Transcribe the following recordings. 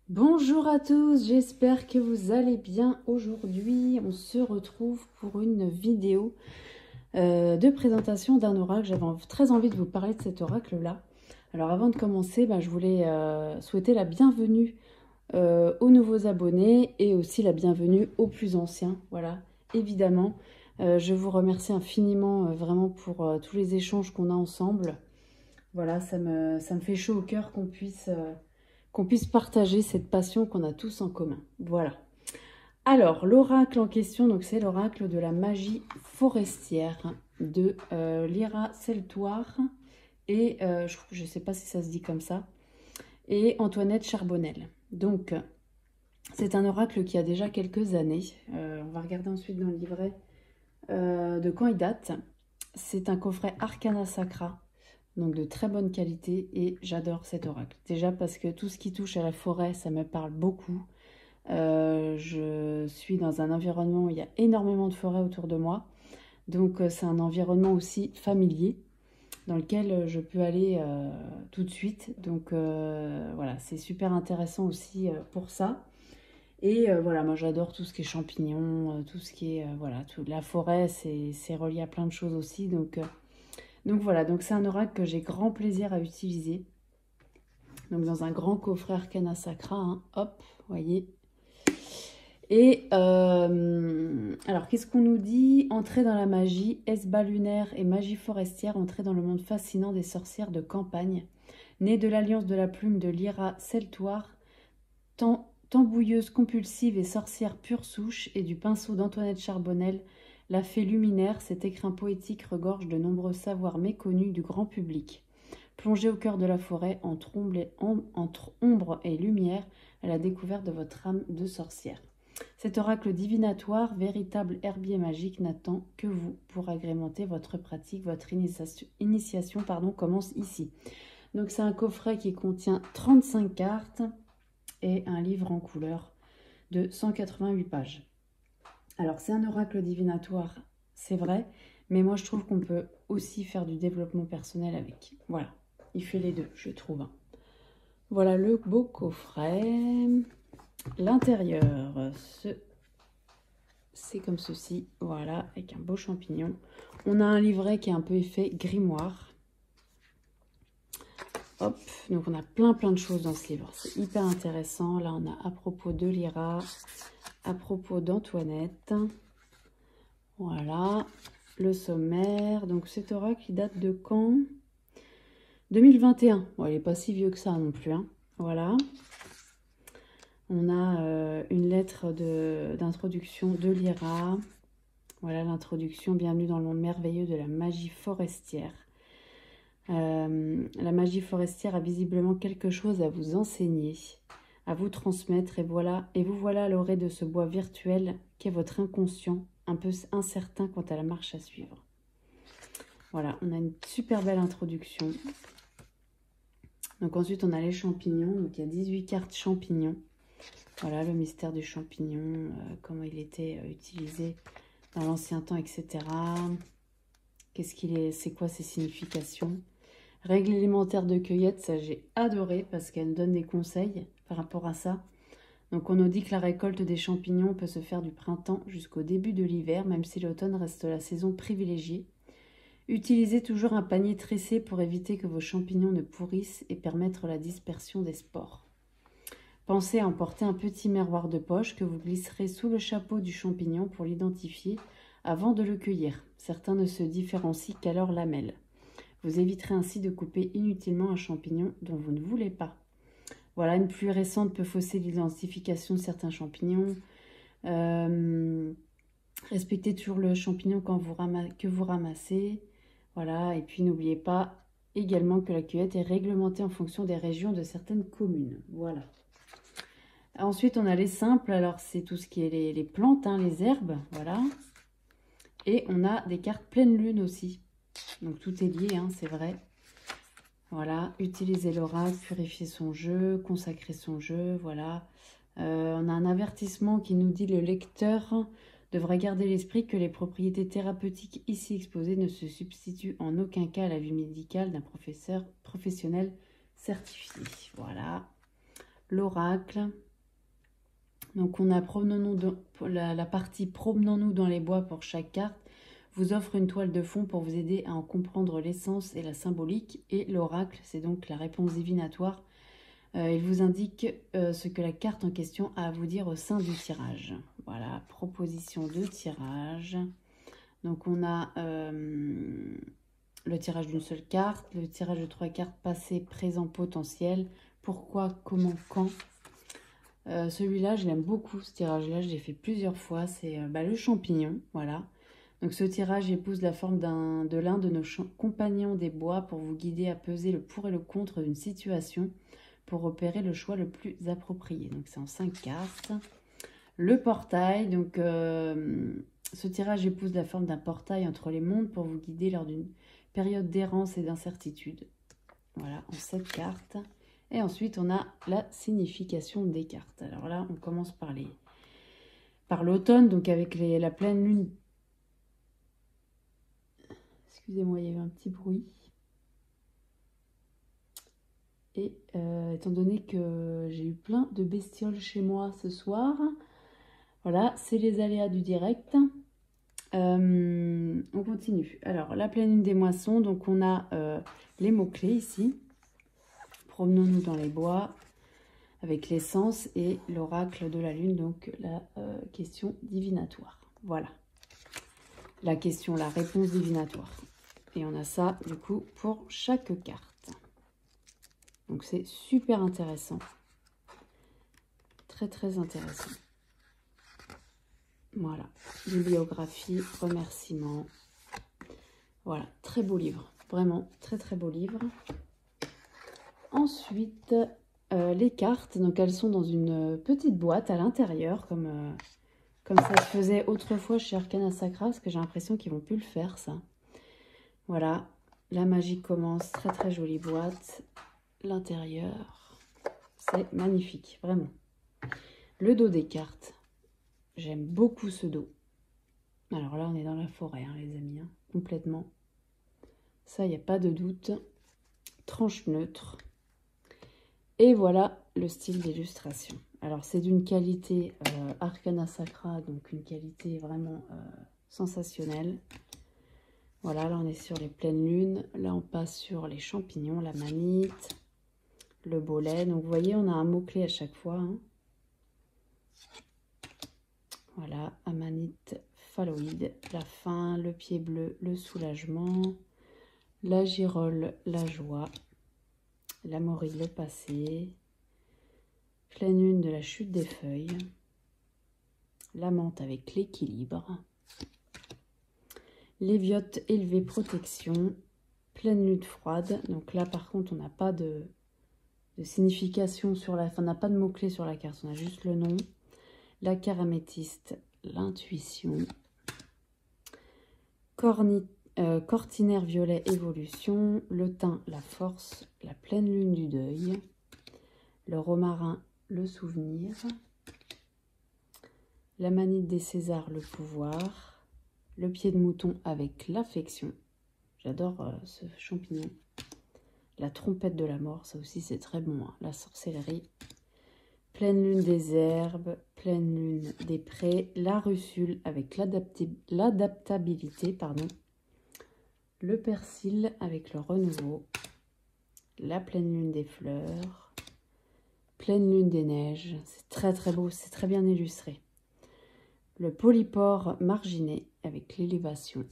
Bonjour à tous, j'espère que vous allez bien. Aujourd'hui, on se retrouve pour une vidéo de présentation d'un oracle. J'avais très envie de vous parler de cet oracle-là. Alors avant de commencer, je voulais souhaiter la bienvenue aux nouveaux abonnés et aussi la bienvenue aux plus anciens. Voilà, évidemment. Je vous remercie infiniment vraiment pour tous les échanges qu'on a ensemble. Voilà, ça me fait chaud au cœur qu'on puisse partager cette passion qu'on a tous en commun. Voilà. Alors, l'oracle en question, donc c'est l'oracle de la magie forestière de Lyra Seltoir et je ne sais pas si ça se dit comme ça, et Antoinette Charbonnel. Donc, c'est un oracle qui a déjà quelques années. On va regarder ensuite dans le livret de quand il date. C'est un coffret Arcana Sacra, donc de très bonne qualité, et j'adore cet oracle. Déjà parce que tout ce qui touche à la forêt, ça me parle beaucoup. Je suis dans un environnement où il y a énormément de forêts autour de moi, donc c'est un environnement aussi familier dans lequel je peux aller tout de suite. Donc voilà, c'est super intéressant aussi pour ça. Et voilà, moi j'adore tout ce qui est champignons, tout ce qui est voilà, la forêt, c'est relié à plein de choses aussi. Donc voilà, donc c'est un oracle que j'ai grand plaisir à utiliser. Donc dans un grand coffret Arcana Sacra, hein, hop, voyez. Et alors qu'est-ce qu'on nous dit? Entrer dans la magie, esba lunaire et magie forestière, entrer dans le monde fascinant des sorcières de campagne. Née de l'alliance de la plume de Lyra Seltoir, tambouilleuse compulsive et sorcière pure souche, et du pinceau d'Antoinette Charbonnel, la fée luminaire, cet écrin poétique regorge de nombreux savoirs méconnus du grand public. Plongez au cœur de la forêt, entre ombre et lumière, à la découverte de votre âme de sorcière. Cet oracle divinatoire, véritable herbier magique, n'attend que vous pour agrémenter votre pratique. Votre initiation commence ici. Donc c'est un coffret qui contient 35 cartes et un livre en couleur de 188 pages. Alors c'est un oracle divinatoire, c'est vrai, mais moi je trouve qu'on peut aussi faire du développement personnel avec. Voilà, il fait les deux, je trouve. Voilà le beau coffret. L'intérieur, c'est comme ceci, voilà, avec un beau champignon. On a un livret qui est un peu effet grimoire. Hop, donc on a plein de choses dans ce livre, c'est hyper intéressant. Là on a à propos de Lyra, à propos d'Antoinette. Voilà, le sommaire. Donc cet oracle qui date de quand? 2021. Bon, il n'est pas si vieux que ça non plus, hein. Voilà. On a une lettre d'introduction de Lyra. Voilà l'introduction. Bienvenue dans le monde merveilleux de la magie forestière. La magie forestière a visiblement quelque chose à vous enseigner, à vous transmettre. Et vous voilà à l'orée de ce bois virtuel qu'est votre inconscient, un peu incertain quant à la marche à suivre. Voilà, on a une super belle introduction. Donc ensuite, on a les champignons. Donc il y a 18 cartes champignons. Voilà, le mystère du champignon, comment il était utilisé dans l'ancien temps, etc. C'est quoi ses significations? Règles élémentaires de cueillette, ça j'ai adoré parce qu'elle nous donne des conseils par rapport à ça. Donc on nous dit que la récolte des champignons peut se faire du printemps jusqu'au début de l'hiver, même si l'automne reste la saison privilégiée. Utilisez toujours un panier tressé pour éviter que vos champignons ne pourrissent et permettre la dispersion des spores. Pensez à emporter un petit miroir de poche que vous glisserez sous le chapeau du champignon pour l'identifier avant de le cueillir. Certains ne se différencient qu'à leur lamelle. Vous éviterez ainsi de couper inutilement un champignon dont vous ne voulez pas. Voilà, une pluie récente peut fausser l'identification de certains champignons. Respectez toujours le champignon que vous ramassez. Voilà, et puis n'oubliez pas également que la cueillette est réglementée en fonction des régions de certaines communes. Voilà. Ensuite, on a les simples. Alors, c'est tout ce qui est les plantes, hein, les herbes. Voilà. Et on a des cartes pleine lune aussi. Donc, tout est lié, hein, c'est vrai. Voilà. Utiliser l'oracle, purifier son jeu, consacrer son jeu. Voilà. On a un avertissement qui nous dit le lecteur devrait garder l'esprit que les propriétés thérapeutiques ici exposées ne se substituent en aucun cas à la vie médicale d'un professionnel certifié. Voilà. l'oracle. Donc on a la partie promenons-nous dans les bois pour chaque carte. Vous offre une toile de fond pour vous aider à en comprendre l'essence et la symbolique. Et l'oracle, c'est donc la réponse divinatoire. Il vous indique ce que la carte en question a à vous dire au sein du tirage. Voilà, proposition de tirage. Donc on a le tirage d'une seule carte, le tirage de 3 cartes passé, présent, potentiel. Pourquoi, comment, quand. Celui-là, je l'aime beaucoup, ce tirage-là, je l'ai fait plusieurs fois. C'est le champignon, voilà. Donc ce tirage épouse la forme de l'un de nos compagnons des bois pour vous guider à peser le pour et le contre d'une situation pour opérer le choix le plus approprié. Donc c'est en 5 cartes. Le portail, donc ce tirage épouse la forme d'un portail entre les mondes pour vous guider lors d'une période d'errance et d'incertitude. Voilà, en 7 cartes. Et ensuite, on a la signification des cartes. Alors là, on commence par l'automne, donc avec la pleine lune. Excusez-moi, il y a eu un petit bruit. Et étant donné que j'ai eu plein de bestioles chez moi ce soir, voilà, c'est les aléas du direct. On continue. Alors, la pleine lune des moissons, donc on a les mots-clés ici. Promenons-nous dans les bois avec l'essence et l'oracle de la lune, donc la question divinatoire. Voilà. La question, la réponse divinatoire. Et on a ça, du coup, pour chaque carte. Donc, c'est super intéressant. Très, très intéressant. Voilà. Bibliographie, remerciements. Voilà. Très beau livre. Vraiment, très, très beau livre. Ensuite, les cartes. Donc, elles sont dans une petite boîte à l'intérieur, comme ça se faisait autrefois chez Arcana Sacra, parce que j'ai l'impression qu'ils ne vont plus le faire, ça. Voilà. La magie commence. Très, très jolie boîte. L'intérieur, c'est magnifique, vraiment. Le dos des cartes, j'aime beaucoup ce dos. Alors là, on est dans la forêt, hein, les amis, hein, complètement. Ça, il n'y a pas de doute. Tranche neutre. Et voilà le style d'illustration. Alors, c'est d'une qualité Arcana Sacra, donc une qualité vraiment sensationnelle. Voilà, là, on est sur les pleines lunes. Là, on passe sur les champignons, la manite. Le bolet, donc vous voyez, on a un mot-clé à chaque fois. Hein. Voilà, amanite phalloïde, la faim, le pied bleu, le soulagement, la girole, la joie, la morille, le passé, pleine lune de la chute des feuilles, la menthe avec l'équilibre, léviote élevée protection, pleine lune froide. Donc là, par contre, on n'a pas de signification sur la fin, on n'a pas de mots-clés sur la carte, on a juste le nom. La caramétiste, l'intuition. Cortinaire violet, évolution. Le thym, la force. La pleine lune du deuil. Le romarin, le souvenir. La manite des Césars, le pouvoir. Le pied de mouton avec l'affection. J'adore ce champignon. La trompette de la mort, ça aussi c'est très bon, hein. La sorcellerie, pleine lune des herbes, pleine lune des prés, la russule avec l'adaptabilité, pardon, le persil avec le renouveau, la pleine lune des fleurs, pleine lune des neiges, c'est très très beau, c'est très bien illustré. Le polypore marginé avec l'élévation,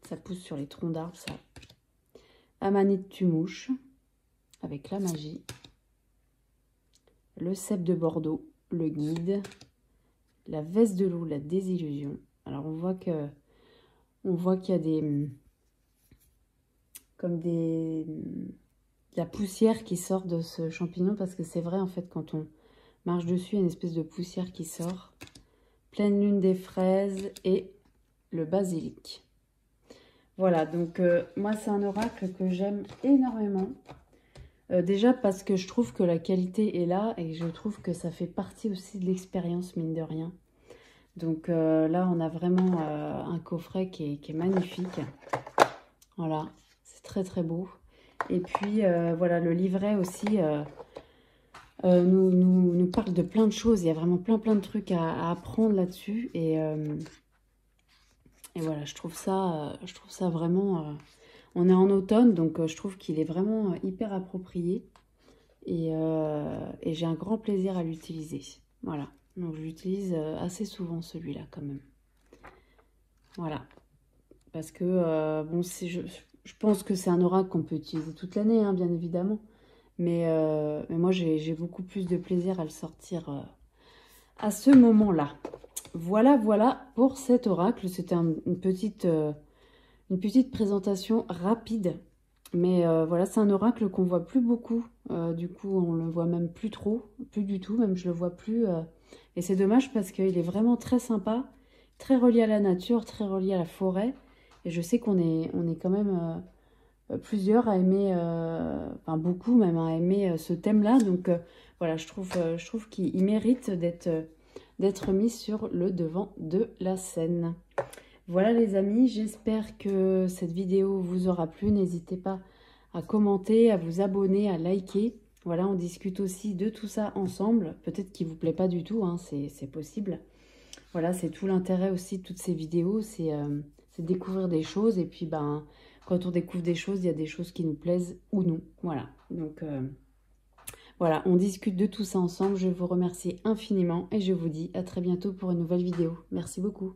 ça pousse sur les troncs d'arbres, ça. Amanite tumouche avec la magie, le cep de Bordeaux, le guide, la veste de loup, la désillusion. Alors on voit qu'il y a la poussière qui sort de ce champignon, parce que c'est vrai en fait, quand on marche dessus, il y a une espèce de poussière qui sort. Pleine lune des fraises et le basilic. Voilà, donc moi c'est un oracle que j'aime énormément. Déjà parce que je trouve que la qualité est là et je trouve que ça fait partie aussi de l'expérience, mine de rien. Donc là, on a vraiment un coffret qui est magnifique. Voilà, c'est très très beau. Et puis voilà, le livret aussi, nous parle de plein de choses. Il y a vraiment plein de trucs à apprendre là-dessus. Et voilà, je trouve ça vraiment... on est en automne, donc je trouve qu'il est vraiment hyper approprié. Et j'ai un grand plaisir à l'utiliser. Voilà, donc je l'utilise assez souvent celui-là quand même. Voilà, parce que bon, je pense que c'est un oracle qu'on peut utiliser toute l'année, hein, bien évidemment. Mais moi, j'ai beaucoup plus de plaisir à le sortir à ce moment-là. Voilà, voilà pour cet oracle. C'était une petite présentation rapide. Mais voilà, c'est un oracle qu'on voit plus beaucoup. Du coup, on le voit même plus trop, plus du tout, même je le vois plus. Et c'est dommage parce qu'il est vraiment très sympa, très relié à la nature, très relié à la forêt. Et je sais qu'on est quand même plusieurs à aimer, enfin beaucoup même à aimer ce thème-là. Donc voilà, je trouve qu'il mérite d'être mis sur le devant de la scène. Voilà les amis, j'espère que cette vidéo vous aura plu. N'hésitez pas à commenter, à vous abonner, à liker. Voilà, on discute aussi de tout ça ensemble. Peut-être qu'il ne vous plaît pas du tout, hein, c'est possible. Voilà, c'est tout l'intérêt aussi de toutes ces vidéos, c'est découvrir des choses. Et puis, ben, quand on découvre des choses, il y a des choses qui nous plaisent ou non. Voilà, donc voilà, on discute de tout ça ensemble. Je vous remercie infiniment et je vous dis à très bientôt pour une nouvelle vidéo. Merci beaucoup.